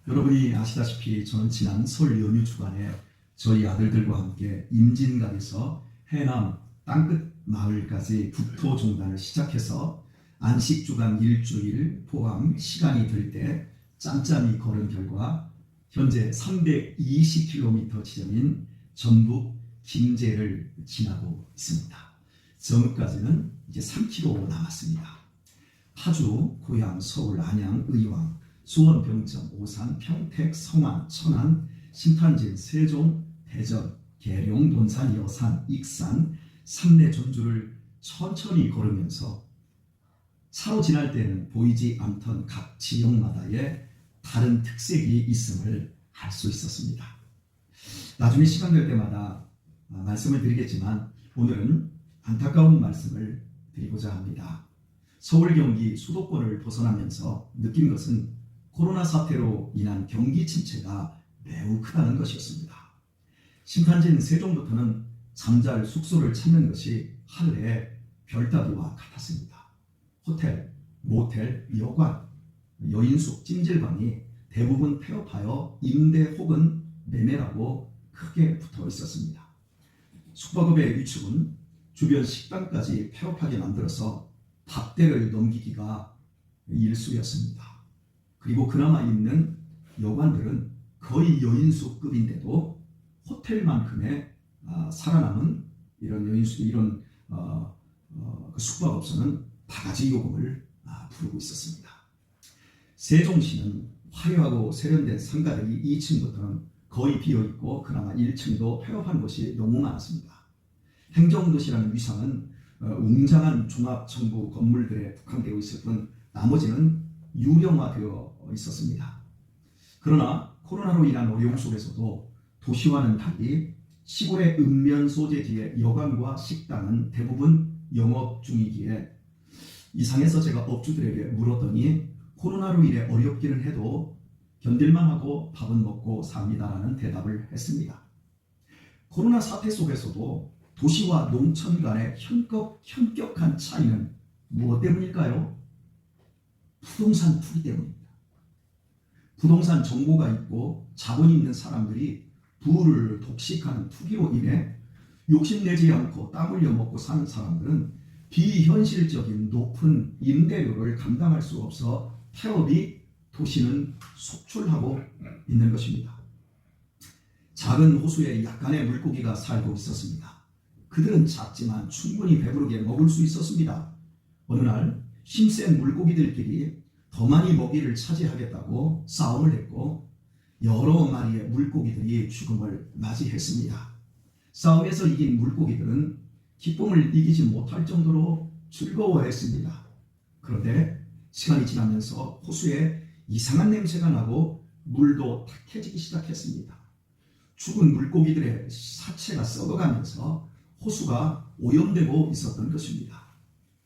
여러분이 아시다시피 저는 지난 설 연휴 주간에 저희 아들들과 함께 임진각에서 해남 땅끝 마을까지 국토종단을 시작해서 안식주간 일주일 포함 시간이 들 때 짬짬이 걸은 결과 현재 320km 지점인 전북 김제를 지나고 있습니다. 정읍까지는 이제 3km 남았습니다. 파주, 고양, 서울, 안양, 의왕, 수원, 병천, 오산, 평택, 성안, 천안, 신탄진, 세종, 대전, 계룡, 논산, 여산, 익산, 삼내 전주를 천천히 걸으면서 차로 지날 때는 보이지 않던 각 지역마다의 다른 특색이 있음을 알 수 있었습니다. 나중에 시간 될 때마다 말씀을 드리겠지만 오늘은 안타까운 말씀을 드리고자 합니다. 서울, 경기, 수도권을 벗어나면서 느낀 것은 코로나 사태로 인한 경기 침체가 매우 크다는 것이었습니다. 신탄진, 세종부터는 잠잘 숙소를 찾는 것이 하늘의 별따기와 같았습니다. 호텔, 모텔, 여관, 여인숙, 찜질방이 대부분 폐업하여 임대 혹은 매매라고 크게 붙어 있었습니다. 숙박업의 위축은 주변 식당까지 폐업하게 만들어서 밥대를 넘기기가 일쑤였습니다. 그리고 그나마 있는 여관들은 거의 여인숙급인데도 호텔만큼의 살아남은 이런 여인숙, 이런 그 숙박업소는 바가지 요금을 부르고 있었습니다. 세종시는 화려하고 세련된 상가들이 2층부터는 거의 비어있고 그나마 1층도 폐업한 곳이 너무 많았습니다. 행정도시라는 위상은 웅장한 종합정부 건물들에 국한되어 있을 뿐 나머지는 유령화되어 있었습니다. 그러나 코로나로 인한 어려움 속에서도 도시와는 달리 시골의 읍면 소재지의 여관과 식당은 대부분 영업 중이기에 이상해서 제가 업주들에게 물었더니 코로나로 인해 어렵기는 해도 견딜만 하고 밥은 먹고 삽니다라는 대답을 했습니다. 코로나 사태 속에서도 도시와 농촌 간의 현격한 차이는 무엇 때문일까요? 부동산 투기 때문입니다. 부동산 정보가 있고 자본이 있는 사람들이 부를 독식하는 투기로 인해 욕심내지 않고 땀 흘려 먹고 사는 사람들은 비현실적인 높은 임대료를 감당할 수 없어 폐업이 도시는 속출하고 있는 것입니다. 작은 호수에 약간의 물고기가 살고 있었습니다. 그들은 작지만 충분히 배부르게 먹을 수 있었습니다. 어느 날 힘센 물고기들끼리 더 많이 먹이를 차지하겠다고 싸움을 했고 여러 마리의 물고기들이 죽음을 맞이했습니다. 싸움에서 이긴 물고기들은 기쁨을 이기지 못할 정도로 즐거워했습니다. 그런데 시간이 지나면서 호수에 이상한 냄새가 나고 물도 탁해지기 시작했습니다. 죽은 물고기들의 사체가 썩어가면서 호수가 오염되고 있었던 것입니다.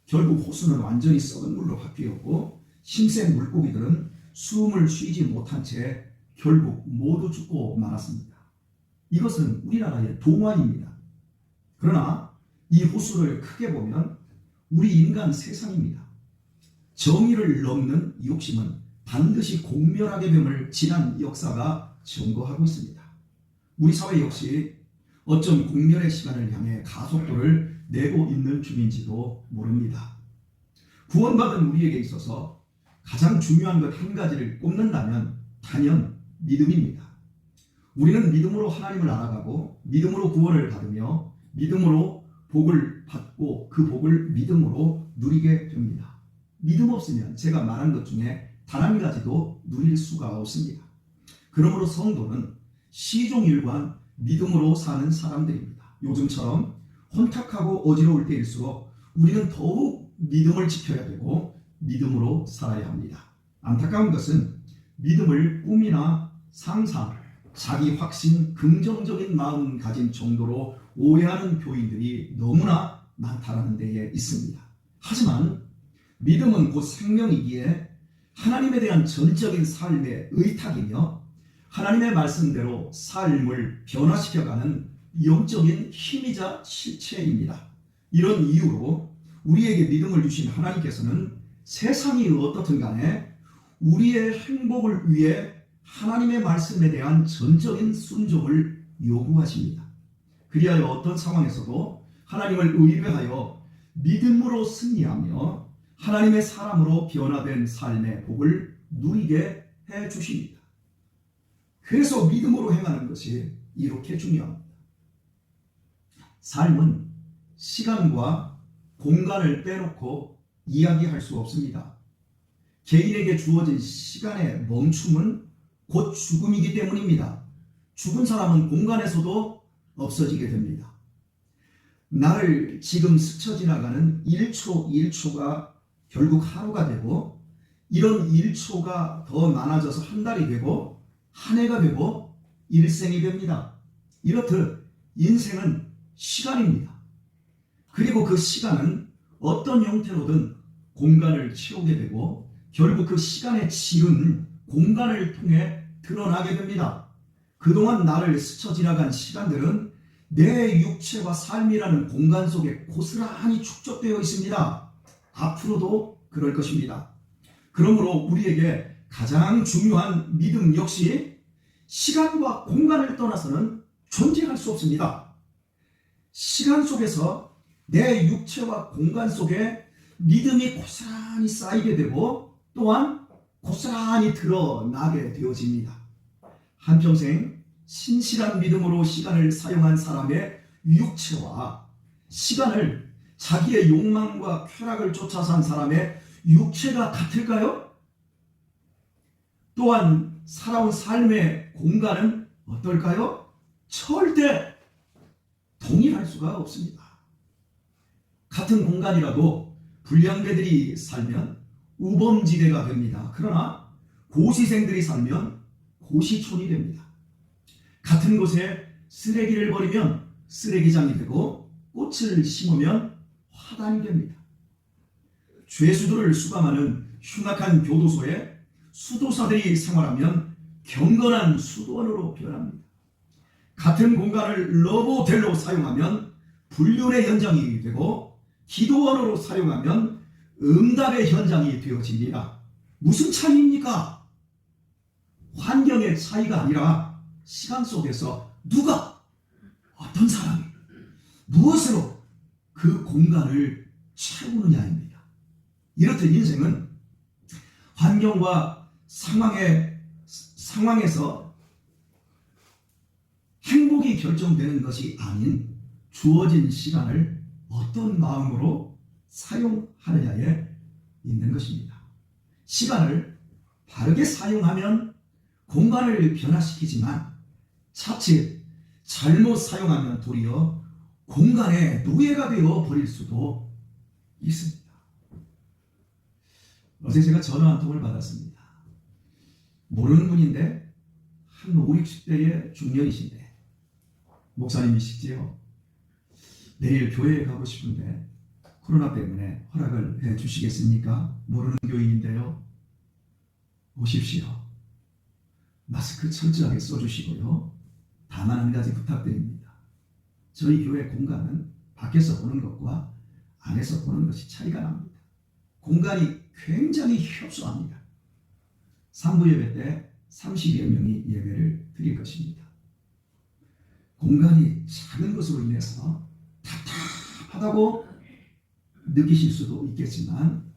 결국 호수는 완전히 썩은 물로 바뀌었고 힘센 물고기들은 숨을 쉬지 못한 채 결국 모두 죽고 말았습니다. 이것은 우리나라의 동화입니다. 그러나 이 호수를 크게 보면 우리 인간 세상입니다. 정의를 넘는 욕심은 반드시 공멸하게 됨을 지난 역사가 증거하고 있습니다. 우리 사회 역시 어쩜 공멸의 시간을 향해 가속도를 내고 있는 중인지도 모릅니다. 구원받은 우리에게 있어서 가장 중요한 것 한 가지를 꼽는다면 단연 믿음입니다. 우리는 믿음으로 하나님을 알아가고 믿음으로 구원을 받으며 믿음으로 복을 받고 그 복을 믿음으로 누리게 됩니다. 믿음 없으면 제가 말한 것 중에 단 한 가지도 누릴 수가 없습니다. 그러므로 성도는 시종일관 믿음으로 사는 사람들입니다. 요즘처럼 혼탁하고 어지러울 때일수록 우리는 더욱 믿음을 지켜야 되고 믿음으로 살아야 합니다. 안타까운 것은 믿음을 꿈이나 상상, 자기 확신, 긍정적인 마음 가진 정도로 오해하는 교인들이 너무나 많다는 데에 있습니다. 하지만 믿음은 곧 생명이기에 하나님에 대한 전적인 삶의 의탁이며 하나님의 말씀대로 삶을 변화시켜가는 영적인 힘이자 실체입니다. 이런 이유로 우리에게 믿음을 주신 하나님께서는 세상이 어떻든 간에 우리의 행복을 위해 하나님의 말씀에 대한 전적인 순종을 요구하십니다. 그리하여 어떤 상황에서도 하나님을 의뢰하여 믿음으로 승리하며 하나님의 사람으로 변화된 삶의 복을 누리게 해 주십니다. 그래서 믿음으로 행하는 것이 이렇게 중요합니다. 삶은 시간과 공간을 빼놓고 이야기할 수 없습니다. 개인에게 주어진 시간의 멈춤은 곧 죽음이기 때문입니다. 죽은 사람은 공간에서도 없어지게 됩니다. 나를 지금 스쳐 지나가는 1초 1초가 결국 하루가 되고, 이런 1초가 더 많아져서 한 달이 되고 한 해가 되고 일생이 됩니다. 이렇듯 인생은 시간입니다. 그리고 그 시간은 어떤 형태로든 공간을 채우게 되고 결국 그 시간의 질은 공간을 통해 드러나게 됩니다. 그동안 나를 스쳐 지나간 시간들은 내 육체와 삶이라는 공간 속에 고스란히 축적되어 있습니다. 앞으로도 그럴 것입니다. 그러므로 우리에게 가장 중요한 믿음 역시 시간과 공간을 떠나서는 존재할 수 없습니다. 시간 속에서 내 육체와 공간 속에 믿음이 고스란히 쌓이게 되고 또한 고스란히 드러나게 되어집니다. 한평생 신실한 믿음으로 시간을 사용한 사람의 육체와 시간을 자기의 욕망과 쾌락을 쫓아 산 사람의 육체가 같을까요? 또한 살아온 삶의 공간은 어떨까요? 절대 동일할 수가 없습니다. 같은 공간이라도 불량배들이 살면 우범지대가 됩니다. 그러나 고시생들이 살면 고시촌이 됩니다. 같은 곳에 쓰레기를 버리면 쓰레기장이 되고 꽃을 심으면 화단이 됩니다. 죄수들을 수감하는 흉악한 교도소에 수도사들이 생활하면 경건한 수도원으로 변합니다. 같은 공간을 러브호텔로 사용하면 불륜의 현장이 되고 기도원으로 사용하면 응답의 현장이 되어집니다. 무슨 차이입니까? 환경의 차이가 아니라 시간 속에서 누가, 어떤 사람이 무엇으로 그 공간을 채우느냐입니다. 이렇듯 인생은 환경과 상황에서 행복이 결정되는 것이 아닌 주어진 시간을 어떤 마음으로 사용하느냐에 있는 것입니다. 시간을 바르게 사용하면 공간을 변화시키지만 자칫 잘못 사용하면 도리어 공간의 노예가 되어 버릴 수도 있습니다. 어제 제가 전화 한 통을 받았습니다. 모르는 분인데 한 5, 60대의 중년이신데 목사님이시지요. 내일 교회에 가고 싶은데 코로나 때문에 허락을 해 주시겠습니까? 모르는 교인인데요. 오십시오. 마스크 철저하게 써주시고요. 다만 한 가지 부탁드립니다. 저희 교회 공간은 밖에서 보는 것과 안에서 보는 것이 차이가 납니다. 공간이 굉장히 협소합니다. 3부 예배 때 30여 명이 예배를 드릴 것입니다. 공간이 작은 것으로 인해서 답답하다고 느끼실 수도 있겠지만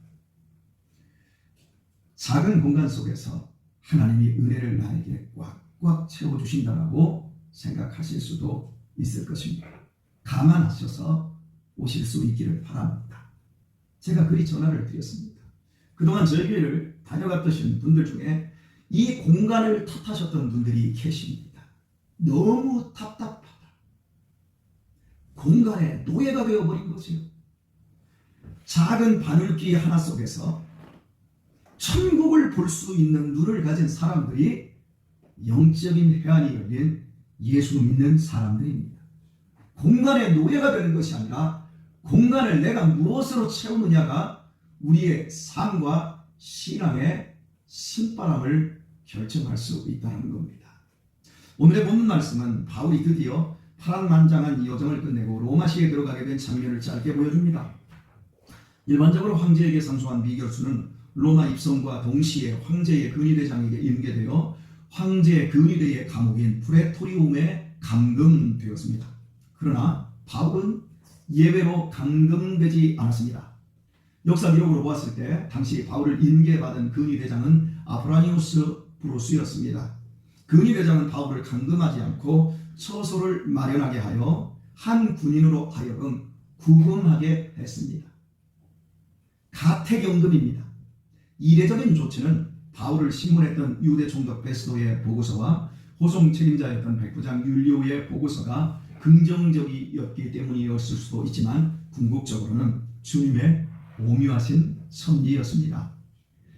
작은 공간 속에서 하나님이 은혜를 나에게 꽉꽉 채워주신다라고 생각하실 수도 있을 것입니다. 감안하셔서 오실 수 있기를 바랍니다. 제가 그리 전화를 드렸습니다. 그동안 저희 교회를 다녀갔던 분들 중에 이 공간을 탓하셨던 분들이 계십니다. 너무 답답하다. 공간의 노예가 되어버린 거지요. 작은 바늘귀 하나 속에서 천국을 볼 수 있는 눈을 가진 사람들이 영적인 해안이 열린 예수 믿는 사람들입니다. 공간의 노예가 되는 것이 아니라 공간을 내가 무엇으로 채우느냐가 우리의 삶과 신앙의 신바람을 결정할 수 있다는 겁니다. 오늘의 본문 말씀은 바울이 드디어 파란만장한 이 여정을 끝내고 로마시에 들어가게 된 장면을 짧게 보여줍니다. 일반적으로 황제에게 상소한 미결수는 로마 입성과 동시에 황제의 근위대장에게 임계되어 황제 근위대의 감옥인 프레토리움에 감금되었습니다. 그러나 바울은 예외로 감금되지 않았습니다. 역사 기록으로 보았을 때 당시 바울을 인계받은 근위대장은 아프라니우스 브루스였습니다. 근위대장은 바울을 감금하지 않고 처소를 마련하게 하여 한 군인으로 하여금 구금하게 했습니다. 가택연금입니다. 이례적인 조치는 바울을 신문했던 유대 총독 베스도의 보고서와 호송 책임자였던 백부장 율리오의 보고서가 긍정적이었기 때문이었을 수도 있지만 궁극적으로는 주님의 오묘하신 섭리였습니다.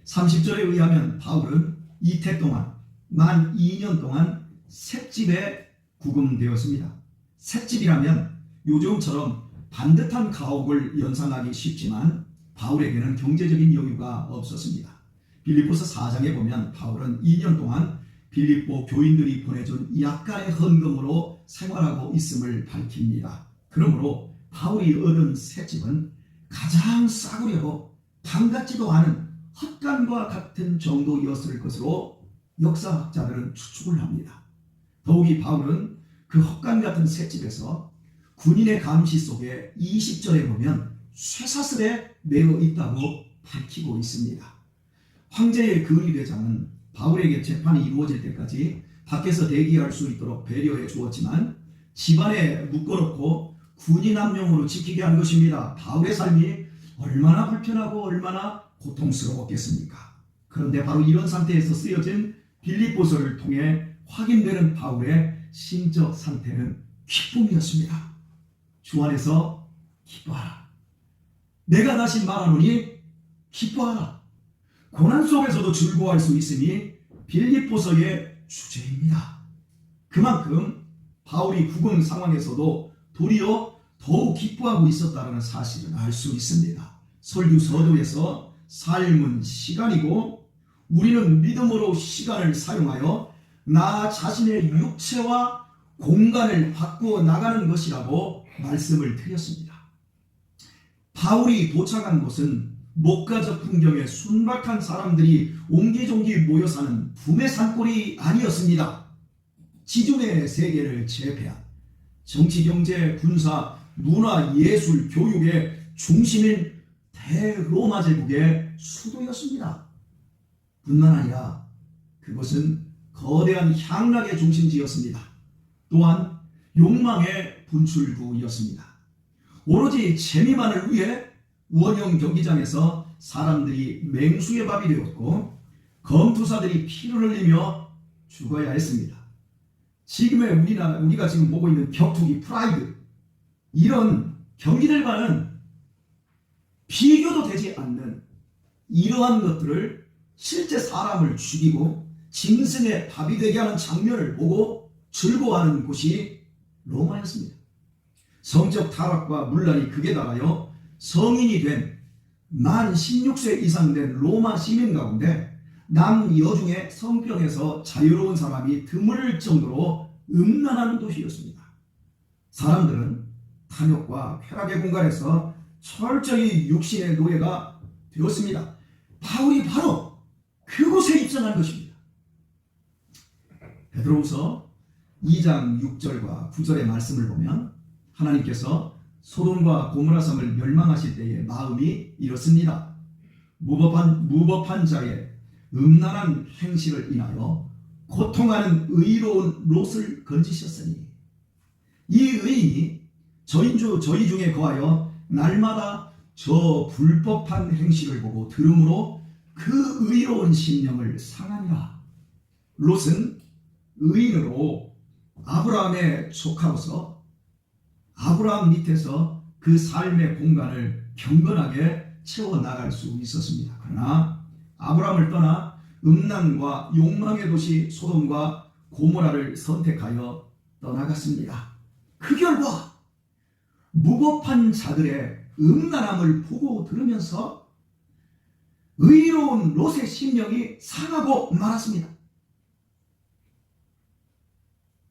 30절에 의하면 바울은 이태 동안 만 2년 동안 셋집에 구금되었습니다. 셋집이라면 요즘처럼 반듯한 가옥을 연상하기 쉽지만 바울에게는 경제적인 여유가 없었습니다. 빌립보서 4장에 보면 바울은 2년 동안 빌립보 교인들이 보내준 약간의 헌금으로 생활하고 있음을 밝힙니다. 그러므로 바울이 얻은 셋집은 가장 싸구려고 방 같지도 않은 헛간과 같은 정도였을 것으로 역사학자들은 추측을 합니다. 더욱이 바울은 그 헛간 같은 셋집에서 군인의 감시 속에 20절에 보면 쇠사슬에 매어 있다고 밝히고 있습니다. 황제의 근위대장은 바울에게 재판이 이루어질 때까지 밖에서 대기할 수 있도록 배려해 주었지만 집안에 묶어놓고 군인 함령으로 지키게 한 것입니다. 바울의 삶이 얼마나 불편하고 얼마나 고통스러웠겠습니까? 그런데 바로 이런 상태에서 쓰여진 빌립보서를 통해 확인되는 바울의 심적 상태는 기쁨이었습니다. 주 안에서 기뻐하라. 내가 다시 말하노니 기뻐하라. 고난 속에서도 즐거워할 수 있으니 빌립보서의 주제입니다. 그만큼 바울이 구금 상황에서도 도리어 더욱 기뻐하고 있었다는 사실을 알 수 있습니다. 설교서도에서 삶은 시간이고 우리는 믿음으로 시간을 사용하여 나 자신의 육체와 공간을 바꾸어 나가는 것이라고 말씀을 드렸습니다. 바울이 도착한 곳은 목가적 풍경에 순박한 사람들이 옹기종기 모여 사는 붐의 산골이 아니었습니다. 지중해 세계를 제패한 정치, 경제, 군사, 문화, 예술, 교육의 중심인 대로마 제국의 수도였습니다. 뿐만 아니라 그것은 거대한 향락의 중심지였습니다. 또한 욕망의 분출구였습니다. 오로지 재미만을 위해 원형 경기장에서 사람들이 맹수의 밥이 되었고 검투사들이 피를 흘리며 죽어야 했습니다. 지금의 우리가 지금 보고 있는 격투기, 프라이드, 이런 경기들과는 비교도 되지 않는 이러한 것들을 실제 사람을 죽이고 짐승의 밥이 되게 하는 장면을 보고 즐거워하는 곳이 로마였습니다. 성적 타락과 문란이 극에 달하여 성인이 된 만 16세 이상 된 로마 시민 가운데 남여중에 성병에서 자유로운 사람이 드물 정도로 음란한 도시였습니다. 사람들은 탐욕과 쾌락의 공간에서 철저히 육신의 노예가 되었습니다. 바울이 바로 그곳에 입성한 것입니다. 베드로후서 2장 6절과 9절의 말씀을 보면 하나님께서 소돔과 고모라 성을 멸망하실 때의 마음이 이렇습니다. 무법한 자의 음란한 행실을 인하여 고통하는 의로운 롯을 건지셨으니 이 의인이 저희 중에 거하여 날마다 저 불법한 행실을 보고 들음으로 그 의로운 심령을 상하니라. 롯은 의인으로 아브라함의 조카로서 아브라함 밑에서 그 삶의 공간을 경건하게 채워나갈 수 있었습니다. 그러나 아브라함을 떠나 음란과 욕망의 도시 소돔과 고모라를 선택하여 떠나갔습니다. 그 결과 무법한 자들의 음란함을 보고 들으면서 의로운 롯의 심령이 상하고 말았습니다.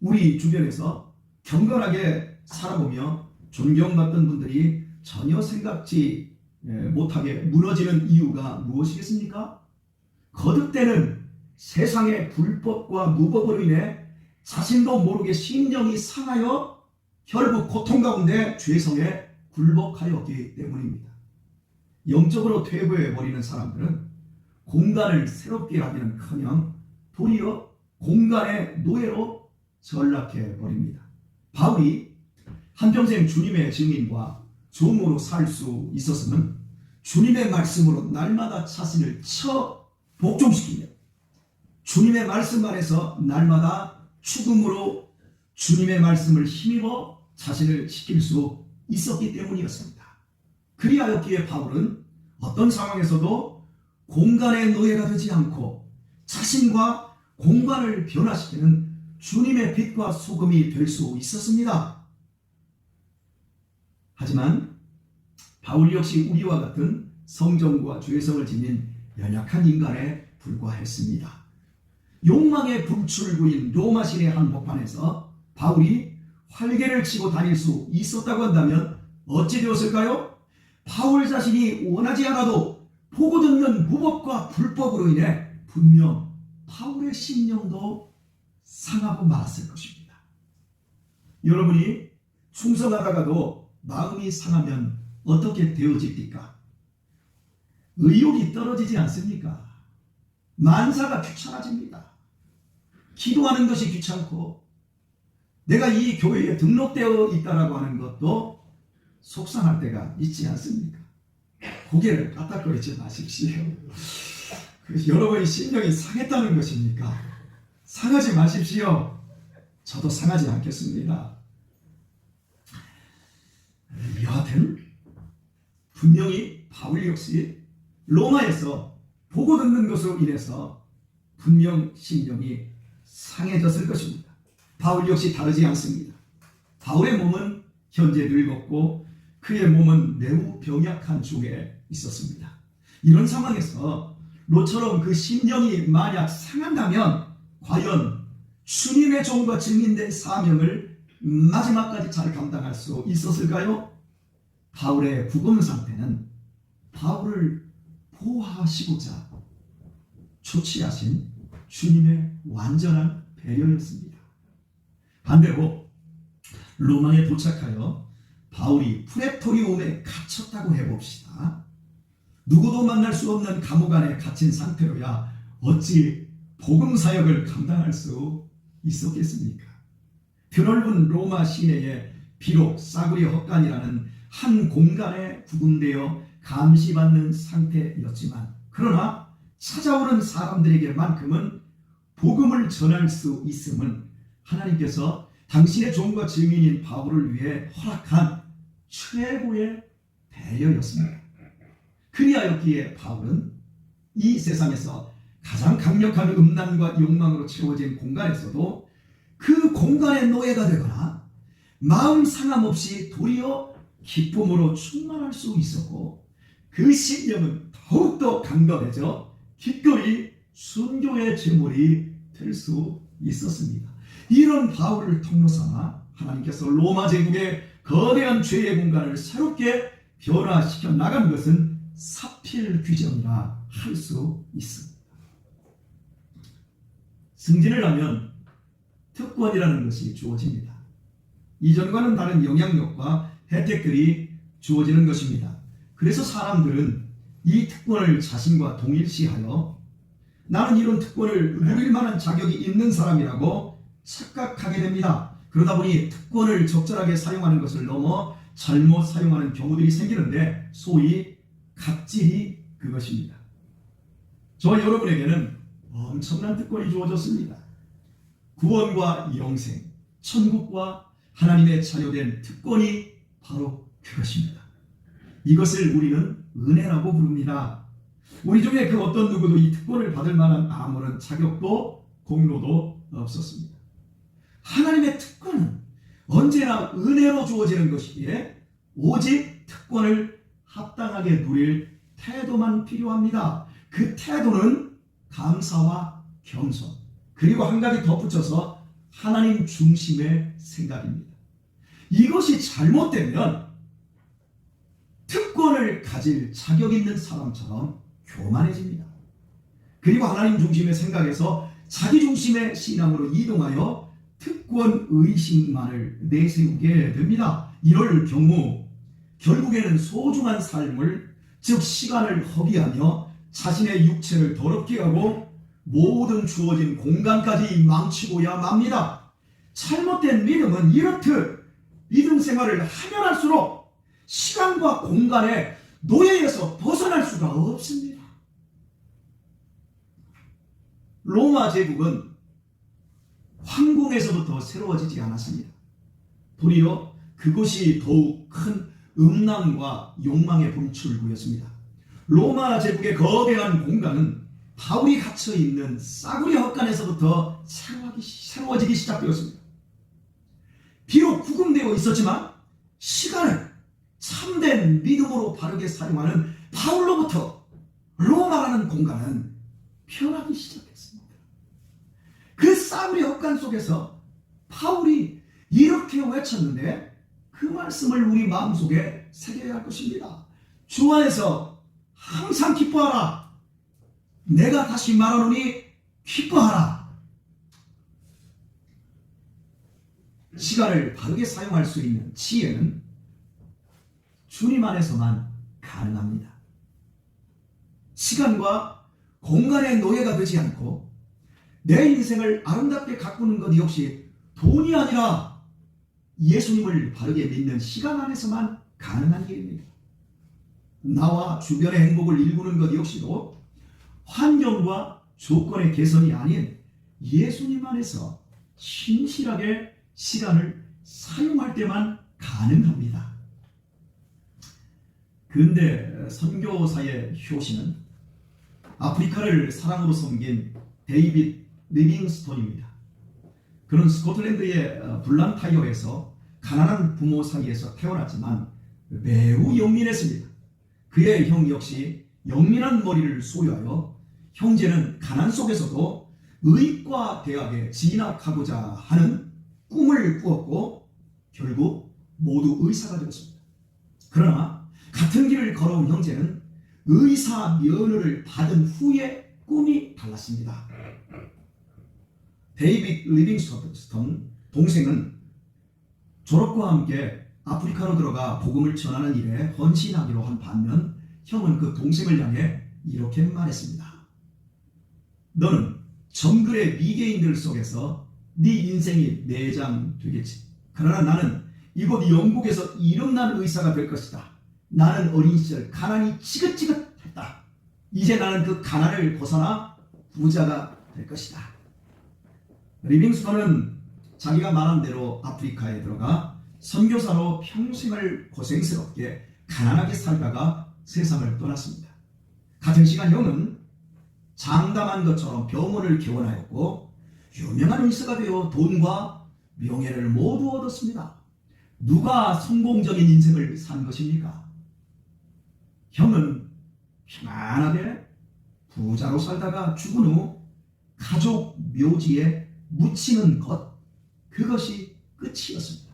우리 주변에서 경건하게 살아보며 존경받던 분들이 전혀 생각지 못하게 무너지는 이유가 무엇이겠습니까? 거듭되는 세상의 불법과 무법으로 인해 자신도 모르게 심령이 상하여 결국 고통 가운데 죄성에 굴복하였기 때문입니다. 영적으로 퇴보해버리는 사람들은 공간을 새롭게 하기는커녕 도리어 공간의 노예로 전락해버립니다. 바울이 한평생 주님의 증인과 종으로 살 수 있었으면 주님의 말씀으로 날마다 자신을 복종시키며 주님의 말씀 안에서 날마다 죽음으로 주님의 말씀을 힘입어 자신을 지킬 수 있었기 때문이었습니다. 그리하였기에 바울은 어떤 상황에서도 공간의 노예가 되지 않고 자신과 공간을 변화시키는 주님의 빛과 소금이 될 수 있었습니다. 하지만 바울 역시 우리와 같은 성정과 죄성을 지닌 연약한 인간에 불과했습니다. 욕망의 분출구인 로마 시내 한복판에서 바울이 활개를 치고 다닐 수 있었다고 한다면 어찌 되었을까요? 바울 자신이 원하지 않아도 보고 듣는 무법과 불법으로 인해 분명 바울의 심령도 상하고 말았을 것입니다. 여러분이 충성하다가도 마음이 상하면 어떻게 되어집니까? 의욕이 떨어지지 않습니까? 만사가 귀찮아집니다. 기도하는 것이 귀찮고 내가 이 교회에 등록되어 있다라고 하는 것도 속상할 때가 있지 않습니까? 고개를 까딱거리지 마십시오. 여러분이 심령이 상했다는 것입니까? 상하지 마십시오. 저도 상하지 않겠습니다. 여하튼 분명히 바울 역시 로마에서 보고 듣는 것으로 인해서 분명 심령이 상해졌을 것입니다. 바울 역시 다르지 않습니다. 바울의 몸은 현재 늙었고 그의 몸은 매우 병약한 중에 있었습니다. 이런 상황에서 로처럼 그 심령이 만약 상한다면 과연 주님의 종과 증인된 사명을 마지막까지 잘 감당할 수 있었을까요? 바울의 부검 상태는 바울을 보호하시고자 조치하신 주님의 완전한 배려였습니다. 반대로 로마에 도착하여 바울이 프레토리움에 갇혔다고 해봅시다. 누구도 만날 수 없는 감옥 안에 갇힌 상태로야 어찌 복음 사역을 감당할 수 있었겠습니까? 드넓은 로마 시내에 비록 싸구려 헛간이라는 한 공간에 구금되어 감시받는 상태였지만 그러나 찾아오는 사람들에게만큼은 복음을 전할 수 있음은 하나님께서 당신의 종과 증인인 바울을 위해 허락한 최고의 배려였습니다. 그리하였기에 바울은 이 세상에서 가장 강력한 음란과 욕망으로 채워진 공간에서도 그 공간의 노예가 되거나 마음 상함 없이 도리어 기쁨으로 충만할 수 있었고 그 심령은 더욱더 강건해져 기꺼이 순교의 제물이 될 수 있었습니다. 이런 바울을 통로 삼아 하나님께서 로마 제국의 거대한 죄의 공간을 새롭게 변화시켜 나간 것은 사필 규정이라 할 수 있습니다. 승진을 하면 특권이라는 것이 주어집니다. 이전과는 다른 영향력과 혜택들이 주어지는 것입니다. 그래서 사람들은 이 특권을 자신과 동일시하여 나는 이런 특권을 누릴 만한 자격이 있는 사람이라고 착각하게 됩니다. 그러다 보니 특권을 적절하게 사용하는 것을 넘어 잘못 사용하는 경우들이 생기는데 소위 갑질이 그것입니다. 저와 여러분에게는 엄청난 특권이 주어졌습니다. 구원과 영생, 천국과 하나님의 자녀된 특권이 바로 그것입니다. 이것을 우리는 은혜라고 부릅니다. 우리 중에 그 어떤 누구도 이 특권을 받을 만한 아무런 자격도 공로도 없었습니다. 하나님의 특권은 언제나 은혜로 주어지는 것이기에 오직 특권을 합당하게 누릴 태도만 필요합니다. 그 태도는 감사와 겸손, 그리고 한 가지 덧붙여서 하나님 중심의 생각입니다. 이것이 잘못되면 특권을 가질 자격 있는 사람처럼 교만해집니다. 그리고 하나님 중심의 생각에서 자기 중심의 신앙으로 이동하여 특권 의식만을 내세우게 됩니다. 이럴 경우 결국에는 소중한 삶을, 즉 시간을 허비하며 자신의 육체를 더럽게 하고 모든 주어진 공간까지 망치고야 맙니다. 잘못된 믿음은 이렇듯 믿음 생활을 하면 할수록 시간과 공간의 노예에서 벗어날 수가 없습니다. 로마 제국은 황궁에서부터 새로워지지 않았습니다. 도리어 그것이 더욱 큰 음란과 욕망의 분출구였습니다. 로마 제국의 거대한 공간은 바울이 갇혀있는 싸구려 헛간에서부터 새로워지기 시작되었습니다. 비록 구금되어 있었지만 시간을 참된 믿음으로 바르게 사용하는 바울로부터 로마라는 공간은 변하기 시작했습니다. 그 싸구려 헛간 속에서 바울이 이렇게 외쳤는데 그 말씀을 우리 마음속에 새겨야 할 것입니다. 주 안에서 항상 기뻐하라. 내가 다시 말하노니 기뻐하라. 시간을 바르게 사용할 수 있는 지혜는 주님 안에서만 가능합니다. 시간과 공간의 노예가 되지 않고 내 인생을 아름답게 가꾸는 것 역시 돈이 아니라 예수님을 바르게 믿는 시간 안에서만 가능한 일입니다. 나와 주변의 행복을 일구는 것 역시도 환경과 조건의 개선이 아닌 예수님 안에서 신실하게 시간을 사용할 때만 가능합니다. 근데 선교사의 효시는 아프리카를 사랑으로 섬긴 데이빗 리빙스톤입니다. 그는 스코틀랜드의 블란타이어에서 가난한 부모 사이에서 태어났지만 매우 영민했습니다. 그의 형 역시 영민한 머리를 소유하여 형제는 가난 속에서도 의과 대학에 진학하고자 하는 꿈을 꾸었고 결국 모두 의사가 되었습니다. 그러나 같은 길을 걸어온 형제는 의사 면허를 받은 후에 꿈이 달랐습니다. 데이빗 리빙스톤 동생은 졸업과 함께 아프리카로 들어가 복음을 전하는 일에 헌신하기로 한 반면 형은 그 동생을 향해 이렇게 말했습니다. 너는 정글의 미개인들 속에서 네 인생이 내장되겠지. 그러나 나는 이곳 영국에서 이름난 의사가 될 것이다. 나는 어린 시절 가난이 지긋지긋했다. 이제 나는 그 가난을 벗어나 부자가 될 것이다. 리빙스턴은 자기가 말한 대로 아프리카에 들어가 선교사로 평생을 고생스럽게 가난하게 살다가 세상을 떠났습니다. 같은 시간 형은 장담한 것처럼 병원을 개원하였고 유명한 의사가 되어 돈과 명예를 모두 얻었습니다. 누가 성공적인 인생을 산 것입니까? 형은 편안하게 부자로 살다가 죽은 후 가족 묘지에 묻히는 것, 그것이 끝이었습니다.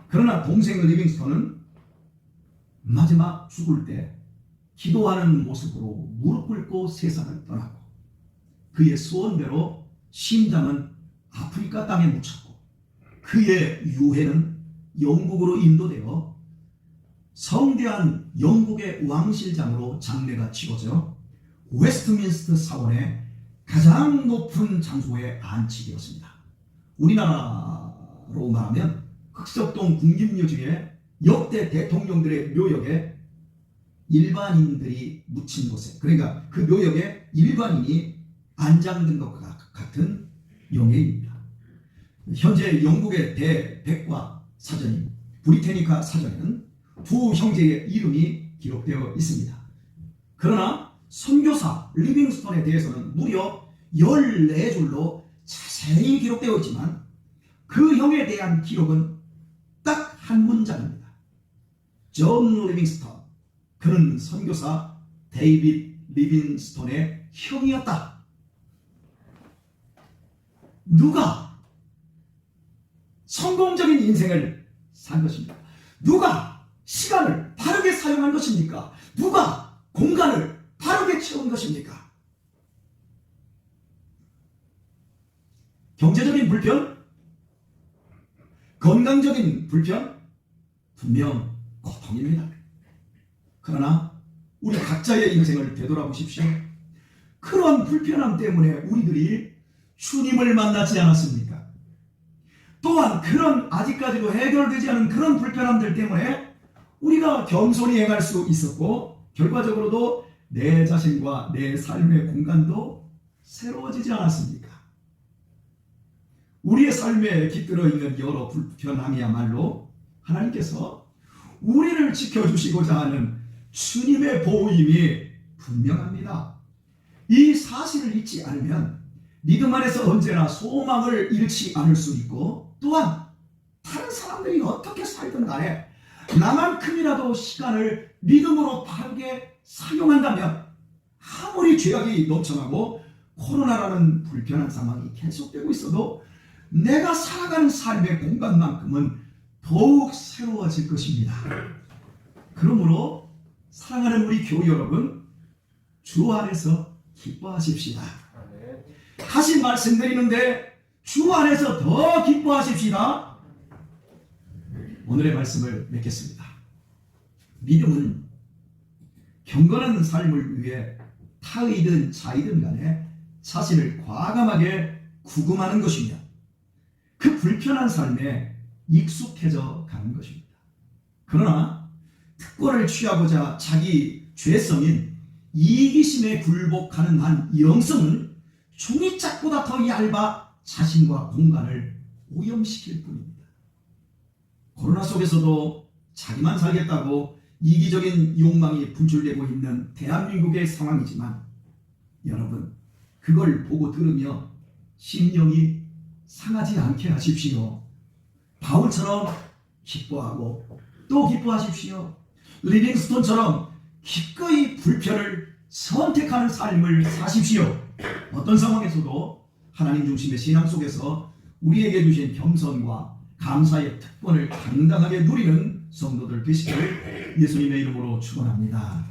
그러나 동생 리빙스턴은 마지막 죽을 때 기도하는 모습으로 무릎 꿇고 세상을 떠났고 그의 소원대로 심장은 아프리카 땅에 묻혔고 그의 유해는 영국으로 인도되어 성대한 영국의 왕실장으로 장례가 치러져 웨스트민스터 사원의 가장 높은 장소에 안치되었습니다. 우리나라로 말하면 흑석동 국립묘지의 역대 대통령들의 묘역에 일반인들이 묻힌 곳에, 그러니까 그 묘역에 일반인이 안장된 것과 같은 영예입니다. 현재 영국의 대백과 사전인 브리테니카 사전에는 두 형제의 이름이 기록되어 있습니다. 그러나 선교사 리빙스톤에 대해서는 무려 14줄로 자세히 기록되어 있지만 그 형에 대한 기록은 딱 한 문장입니다. 존 리빙스톤, 그는 선교사 데이빗 리빙스톤의 형이었다. 누가 성공적인 인생을 산 것입니까? 누가 시간을 바르게 사용한 것입니까? 누가 공간을 바르게 채운 것입니까? 경제적인 불편, 건강적인 불편, 분명 고통입니다. 그러나 우리 각자의 인생을 되돌아보십시오. 그런 불편함 때문에 우리들이 주님을 만나지 않았습니까? 또한 그런 아직까지도 해결되지 않은 그런 불편함들 때문에 우리가 겸손히 행할 수 있었고, 결과적으로도 내 자신과 내 삶의 공간도 새로워지지 않았습니까? 우리의 삶에 깃들어 있는 여러 불편함이야말로 하나님께서 우리를 지켜주시고자 하는 주님의 보호임이 분명합니다. 이 사실을 잊지 않으면 믿음 안에서 언제나 소망을 잃지 않을 수 있고, 또한 다른 사람들이 어떻게 살든 간에 나만큼이라도 시간을 믿음으로 바르게 사용한다면 아무리 죄악이 넘쳐나고 코로나라는 불편한 상황이 계속되고 있어도 내가 살아가는 삶의 공간만큼은 더욱 새로워질 것입니다. 그러므로 사랑하는 우리 교우 여러분, 주 안에서 기뻐하십시다. 다시 말씀드리는데 주 안에서 더 기뻐하십시다. 오늘의 말씀을 맺겠습니다. 믿음은 경건한 삶을 위해 타이든 자이든 간에 자신을 과감하게 구금하는 것이며 그 불편한 삶에 익숙해져 가는 것입니다. 그러나 특권을 취하고자 자기 죄성인 이기심에 굴복하는 한 영성은 종이짝보다 더 얇아 자신과 공간을 오염시킬 뿐입니다. 코로나 속에서도 자기만 살겠다고 이기적인 욕망이 분출되고 있는 대한민국의 상황이지만, 여러분, 그걸 보고 들으며 심령이 상하지 않게 하십시오. 바울처럼 기뻐하고 또 기뻐하십시오. 리빙스톤처럼 기꺼이 불편을 선택하는 삶을 사십시오. 어떤 상황에서도 하나님 중심의 신앙 속에서 우리에게 주신 겸손과 감사의 특권을 당당하게 누리는 성도들 되시기를 예수님의 이름으로 축원합니다.